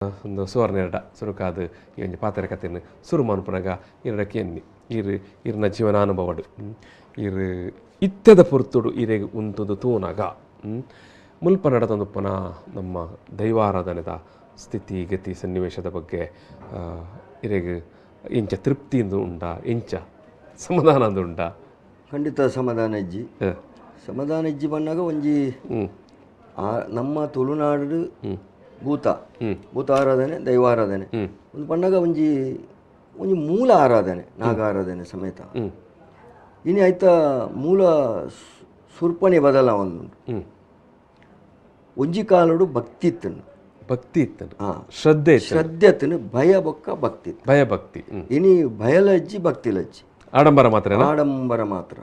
ಒಂದು ಸುವರ್ಣ ಸುರುಕಾದು ಈ ಒಂದು ಪಾತ್ರ ಕಥೆಯನ್ನು ಸುರು ಮನ್ಪುನಾಗ ಇರಡಕ್ಕೆ ಎನ್ನಿ ಇರ್ನ ಜೀವನಾನುಭವಡು ಇರು ಇತ್ಯದ ಪೊರ್ತುಡು ಇರೆಗೆ ಉಂತುದು ತೂನಾಗ ಮುಲ್ಪ ನಡೆದೊಂದುಪ್ಪನ ನಮ್ಮ ದೈವಾರಾಧನೆದ ಸ್ಥಿತಿ ಗತಿ ಸನ್ನಿವೇಶದ ಬಗ್ಗೆ ಇರೆಗೆ ಇಂಚ ತೃಪ್ತಿಯಿಂದ ಉಂಟಾ ಇಂಚ ಸಮಾಧಾನ ಉಂಟಾ? ಖಂಡಿತ ಸಮಾಧಾನ ಇಜ್ಜಿ ಬಂದಾಗ ಒಂಜಿ ನಮ್ಮ ತುಳುನಾಡು ಭೂತ ಆರಾಧನೆ ದೈವಾರಾಧನೆ ಒಂದು ಪಂಡಾಗ ಒಂಜಿ ಮೂಲ ಆರಾಧನೆ ನಾಗ ಆರಾಧನೆ ಸಮೇತ ಇನಿ ಆಯ್ತ ಮೂಲ ಸುರ್ಪಣೆ ಬದಲಾವಣೆ ಒಂಜಿ ಕಾಲಡು ಭಕ್ತಿ ಇತ್ತನು ಶ್ರದ್ಧೆತ್ತನು ಭಯ ಬೊಕ್ಕ ಭಕ್ತಿ ಇನಿ ಭಯಲಜ್ಜಿ ಭಕ್ತಿಲಜ್ಜಿ ಆಡಂಬರ ಮಾತ್ರ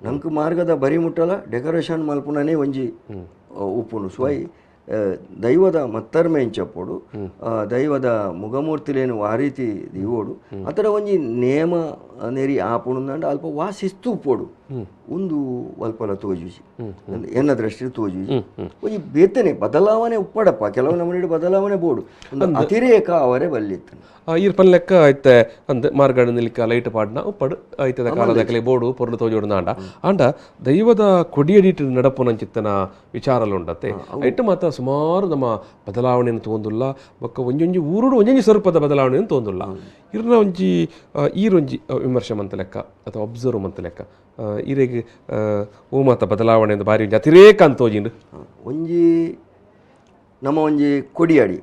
ನಂಕ್ ಮಾರ್ಗದ ಬರಿ ಮುಟ್ಟಲ ಡೆಕೋರೇಷನ್ ಮಲ್ಪುನನೇ ಒಂಜಿ ಉಪ್ಪುನು ಸ್ವೈ ದೈವದ ಮತ್ತರ್ಮೆ ಎಂಚಪ್ಪೋಡು ದೈವದ ಮುಗಮೂರ್ತಿಲೇನು ಆ ರೀತಿ ದಿವೋಡು ಅತರ ಒಂಜಿ ನೇಮ ನೆರಿ ಆಪುಣಂದ ಅಲ್ಪ ವಾಸಿಸ್ತು ಉಪ್ಪೋಡು ಒಂದು ಅಲ್ಪಲ ತೋಜುಜಿ ಎನ್ನ ದೃಷ್ಟಿ ತೋಜುಜಿ ಒಂಜಿ ಬೇತನೆ ಬದಲಾವಣೆ ಉಪ್ಪಡಪ್ಪ ಕೆಲವು ನಮ್ಮನೆ ಬದಲಾವಣೆ ಬೋಡು ಒಂದು ಅತಿರೇಕ ಅವರೇ ಬಲ್ಲಿತ್ತು ಈರ್ಪನ್ ಲೆಕ್ಕ ಐತೆ ಅಂದ್ ಮಾರ್ಗಡ್ ನಿಲ್ಕ ಲೈಟ್ ಪಾಡ್ನ ಉಪ್ಪಡು ಐತದ ಕಾಲದಕಲೆ ಬೋಡು ಪೊರ್ಲು ತೋಜೋಡು ಆಂಡ ದೈವದ ಕೊಡಿಯಡಿಟ್ ನಡಪುನಂಚಿತ್ತನ ವಿಚಾರಲು ಉಂಡತ್ತೆ ಐಟ್ ಮಾತ ಸುಮಾರು ನಮ್ಮ ಬದಲಾವಣೆಯನ್ನು ತೋಂದುಲ್ಲ ಬೊಕ್ಕ ಒಂಜೊಂಜಿ ಊರುಡು ಒಂಜೊಂಜಿ ಸ್ವರೂಪದ ಬದಲಾವಣೆಯನ್ನು ತೋಂದುಲ್ಲ ಇರ್ನ ಒಂಜಿ ಈರೊಂಜಿ ವಿಮರ್ಶೆ ಮಂತ ಲೆಕ್ಕ ಅಥವಾ ಒಬ್ಸರ್ವ್ ಮಂತ ಲೆಕ್ಕ ಈರೆಗೆ ಓ ಮಾತ ಬದಲಾವಣೆ ಅಂತ ಬಾರಿ ಒಂಜಿ ಅತಿರೇಕ ಅಂತ ತೋಜಿಂಡು ಒಂಜಿ ನಮ್ಮ ಒಂಜಿ ಕೊಡಿಯಡಿ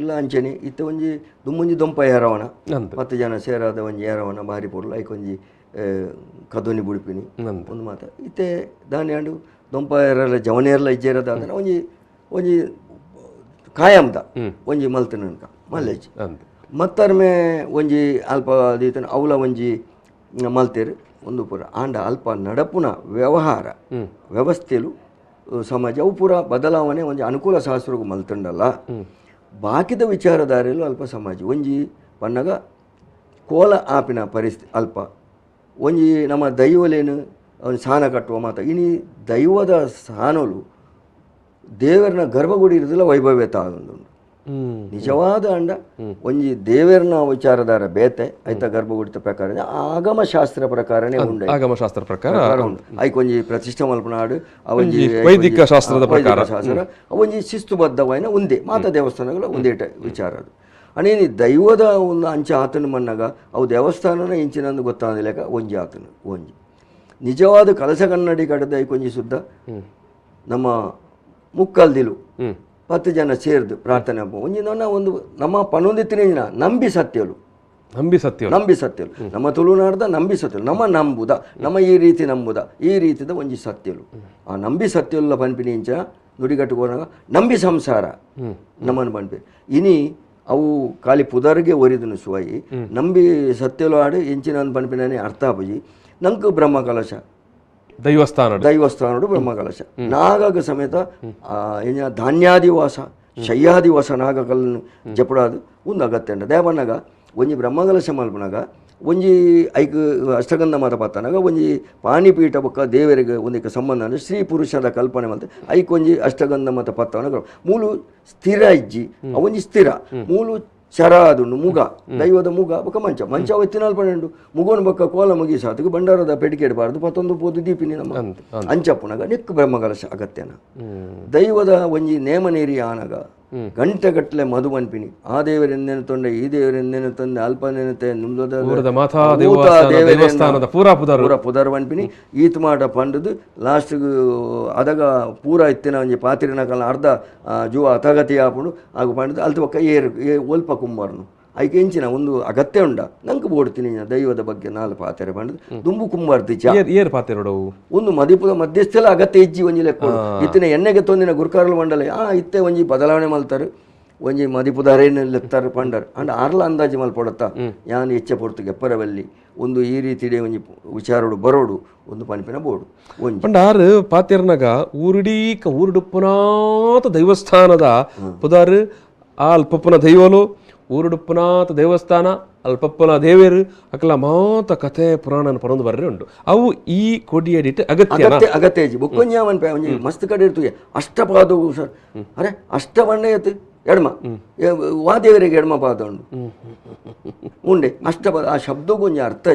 ಇಲ್ಲ ಅಂಚನೆ ಇತ್ತ ಒಂಜಿ ದುಮ್ಮೊಂಜಿ ದೊಂಪ ಏರವನ 10 ಜನ ಸೇರಾದ ಒಂಜಿ ಏರವನ ಬಾರಿ ಪೊರ್ಲು ಐಕ್ ಒಂಜಿ ಕದೋನಿ ಬುಡಿಪಿನಿ ಒಂದು ಮಾತ ಇತ್ತೆ ದಾನಿ ಆಂಡು ದೊಂಪ ಏರಲ ಜವನೇರ್ಲ ಇಜ್ಜೇರದ ಅಂದ್ರೆ ಒಂಜಿ ಕಾಯಂದ ಒಂಜಿ ಮಲ್ತನಕ ಮಲ್ಲೆಜ್ ಮತ್ತರ್ಮೆ ಒಂಜಿ ಅಲ್ಪ ದೀತನ ಅವಲ ಒಂಜಿ ಮಲ್ತೇರು ಒಂದು ಪೂರ ಆಂಡ ಅಲ್ಪ ನಡಪುನ ವ್ಯವಹಾರ ವ್ಯವಸ್ಥೆಲು ಸಮಾಜ ಅವು ಪೂರ ಬದಲಾವಣೆ ಒಂಜಿ ಅನುಕೂಲ ಶಾಸ್ತ್ರಗೂ ಮಲ್ತಂಡಲ್ಲ ಬಾಕಿದ ವಿಚಾರಧಾರೆಯಲ್ಲೂ ಅಲ್ಪ ಸಮಾಜ ಒಂಜಿ ಪನ್ನಗ ಕೋಲ ಆಪಿನ ಪರಿಸ್ಥಿತಿ ಅಲ್ಪ ಒಂಜಿ ನಮ್ಮ ದೈವಲೇನು ಅವನು ಸಾನ ಕಟ್ಟುವ ಮಾತ ಇನಿ ದೈವದ ಸಾನಲು ದೇವರನ ಗರ್ಭಗುಡಿ ಇರೋದಿಲ್ಲ ವೈಭವ್ಯತ ಆಗೊಂಡು ನಿಜವಾದ ಅಂಡ ಒಂಜಿ ದೇವರನ ವಿಚಾರಧಾರ ಬೇತೆ ಐತ ಗರ್ಭಗುಡಿತ ಪ್ರಕಾರ ಆಗಮಶಾಸ್ತ್ರ ಪ್ರಕಾರನೇ ಉಂಡು ಆಗಮಶಾಸ್ತ್ರ ಪ್ರಕಾರ ಉಂಡು ಐಕ್ ಒಂಜಿ ಪ್ರತಿಷ್ಠೆ ಮಲ್ಪನಾಡು ಅವೊಂಜಿ ವೈದಿಕ ಶಾಸ್ತ್ರದ ಪ್ರಕಾರ ಶಾಸ್ತ್ರ ಅವೊಂಜಿ ಶಿಸ್ತುಬದ್ಧವಾಯಿನ ಒಂದೇ ಮಾತ ದೇವಸ್ಥಾನಗಳ ಒಂದೇಟ ವಿಚಾರ ಅದು ಅನೇನಿ ದೈವದ ಒಂದು ಅಂಚೆ ಆತನ ಮನ್ನಾಗ ಅವು ದೇವಸ್ಥಾನನ ಇಂಚಿನಂದು ಗೊತ್ತಾಗಲೇಕ ಒಂಜಿ ಆತನು ಒಂಜಿ ನಿಜವಾದ ಕಲಸ ಕನ್ನಡಿ ಕಡದ ಐಕೊಂಜಿ ಸುದ್ದ ನಮ್ಮ ಮುಕ್ಕಲ್ದಿಲು 10 ಜನ ಸೇರ್ದು ಪ್ರಾರ್ಥನೆ ಒಂಜಿ ಒಂದು ನಮ್ಮ ಪನೊಂದಿತ್ತಿನ ನಂಬಿ ಸತ್ಯಲು ನಮ್ಮ ತುಳುನಾಡ್ದ ನಂಬಿ ಸತ್ಯಲು ನಂಬುದ ನಮ್ಮ ಈ ರೀತಿ ನಂಬುದ ಈ ರೀತಿದ ಒಂಜಿ ಸತ್ಯಲು ಆ ನಂಬಿ ಸತ್ಯಲ್ಲ ಪನ್ಪಿನಿ ಇಂಚ ನುಡಿಗಟ್ಟುಕೋನಾಗ ನಂಬಿ ಸಂಸಾರ ನಮ್ಮನ್ನು ಪನ್ಪಿ ಇನಿ ಅವು ಖಾಲಿ ಪುದರ್ಗೆ ಒರಿದನು ಸುವಾಯಿ ನಂಬಿ ಸತ್ಯಲು ಆಡು ಇಂಚಿನ ಪನ್ಪಿನೇ ಅರ್ಥ ಆಪುಜಿ ನಂಕು ಬ್ರಹ್ಮಕಲಶ ದೈವಸ್ಥಾನಡು ಬ್ರಹ್ಮಕಲಶ ನಾಗಗ ಸಮೇತ ಧಾನ್ಯಾದಿವಾಸ ಶಯ್ಯಾದಿವಾಸ ನಾಗಕಲ್ಲನ್ನು ಜಪಡಾದು ಒಂದು ಅಗತ್ಯ ಉಂಟು ದೇವಣ್ಣಗ ಒಂಜಿ ಬ್ರಹ್ಮಕಲಶ ಮಲ್ಪನಾಗ ಒಂಜಿ ಐಕ್ ಅಷ್ಟಗಂಧ ಮಾತ ಪತ್ತನಾಗ ಒಂಜಿ ಪಾಣಿಪೀಠ ಬೊಕ್ಕ ದೇವರಿಗೆ ಒಂದಕ್ಕೆ ಸಂಬಂಧ ಅಂದರೆ ಸ್ತ್ರೀ ಪುರುಷದ ಕಲ್ಪನೆ ಮಲ್ತೆ ಐಕ್ ಒಂಜಿ ಅಷ್ಟಗಂಧ ಮಾತ ಪತ್ತವನಾಗ ಮೂಲು ಸ್ಥಿರ ಇಜ್ಜಿ ಅವೊಂಜಿ ಸ್ಥಿರ ಮೂಲು ಶರ ಅದುಂಡು ಮುಗ ದೈವದ ಮುಗ ಬೊಕ್ಕ ಮಂಚ ಎತ್ತಿನಾಲ್ ಪಣೆಂಡು ಮುಗೋನ್ ಬೊಕ್ಕ ಕೋಲ ಮುಗಿ ಸಾತಿಗೆ ಬಂಡಾರದ ಪೆಡಿಕೆಡಬಾರ್ದು ಪತ್ತೊಂದು ಪೋದು ದೀಪಿನಿ ನಮ್ಮ ಅಂಚಪ್ಪುನಾಗ ನೆಕ್ಕು ಬ್ರಹ್ಮಕಲಶ ಅಗತ್ಯನ ದೈವದ ಒಂಜಿ ನೇಮನೇರಿ ಆನಗ ಗಂಟೆಗಟ್ಟಲೆ ಮಧು ಮನ್ಪಿನಿ ಆ ದೇವರೆಂದೇನು ತೊಂಡೆ ಈ ದೇವರೆಂದೇನು ತಂದೆ ಅಲ್ಪನೆನತೆ ಪೂರ ಪುದರ್ ಮನ್ಪಿನಿ ಈತ್ ಮಾಡ ಪಂಡದು ಲಾಸ್ಟ್ಗೆ ಅದಗ ಪೂರ ಇತ್ತಿನ ಒಂಜಿ ಪಾತ್ರಿನ ಕಾಲ ಅರ್ಧ ಜುವ ಅತಗತಿ ಆಪುಂಡು ಹಾಗೂ ಪಂಡದು ಅಲ್ತ ಪಕ್ಕ ಒಲ್ಪ ಕುಂಬಾರನು ಐಕೆ ಇಂಚಿನ ಒಂದು ಅಗತ್ಯ ಉಂಡ ನಂಗೆ ಬೋಡ್ತೀನಿ ದೈವದ ಬಗ್ಗೆ ನಾಲ್ ಪಾತೆರೆ ಬಂದು ದುಂಬು ಕುಂಬಾರ್ತಿ ಒಂದು ಮದಿಪುದ ಮಧ್ಯಸ್ಥೆಲ್ಲ ಅಗತ್ಯ ಇಜ್ಜಿ ಒಂಜಿ ಲೆಕ್ಕ ಇತ್ತಿನ ಎಣ್ಣೆಗೆ ತೊಂದಿನ ಗುರುಕಾರಲ ಮಂಡಲ ಇತ್ತೆ ಒಂಜಿ ಬದಲಾವಣೆ ಮಲ್ತಾರೆ ಒಂಜಿ ಮದಿಪುದಾರೇನು ಲೆತ್ತಾರೆ ಪಂಡರ್ ಅಂಡ್ ಆರ್ಲ ಅಂದಾಜು ಮಲ್ಪೊಡತ್ತ ಯಾನ್ ಹೆಚ್ಚೆ ಪೊರ್ತುಗೆ ಎಪ್ಪರವಲ್ಲಿ ಒಂದು ಈ ರೀತಿ ಒಂಜಿ ವಿಚಾರೋಡು ಬರೋಡು ಒಂದು ಪಂಪಿನ ಬೋಡು ಒಂಜಿ ಪಂಡಾರು ಪಾತೆರ್ನಾಗ ಊರುಡು ಪುನಾತ ದೈವಸ್ಥಾನದ ಪುದಾರ್ ಆ ಅಲ್ಪಪ್ಪನ ದೈವಲು ಊರುಡುಪ್ಪುನಾಥ ದೇವಸ್ಥಾನ ಅಲ್ಪಪ್ಪನ ದೇವೇರು ಅಕಲ ಮಾತ ಕಥೆ ಪುರಾಣ ಪರೊಂದು ಬರ್ರೆ ಉಂಟು ಅವು ಈ ಕೊಡಿಯಡಿಟ್ ಅಗತ್ಯ ಬುಕ್ಕೊಂಜಿ ಮಸ್ತ್ ಕಡೆ ಇರ್ತದೆ ಅಷ್ಟಪಾದವು ಸರ್ ಅರೆ ಅಷ್ಟವಣ್ಣೆ ಎತ್ತು ಎಡ್ಮ ವಾದೇವರಿಗೆ ಎಡ್ಮ ಪಾದ ಉಂಡು ಉಂಡೆ ಅಷ್ಟ ಆ ಶಬ್ದಗೊಂಜಿ ಅರ್ಥ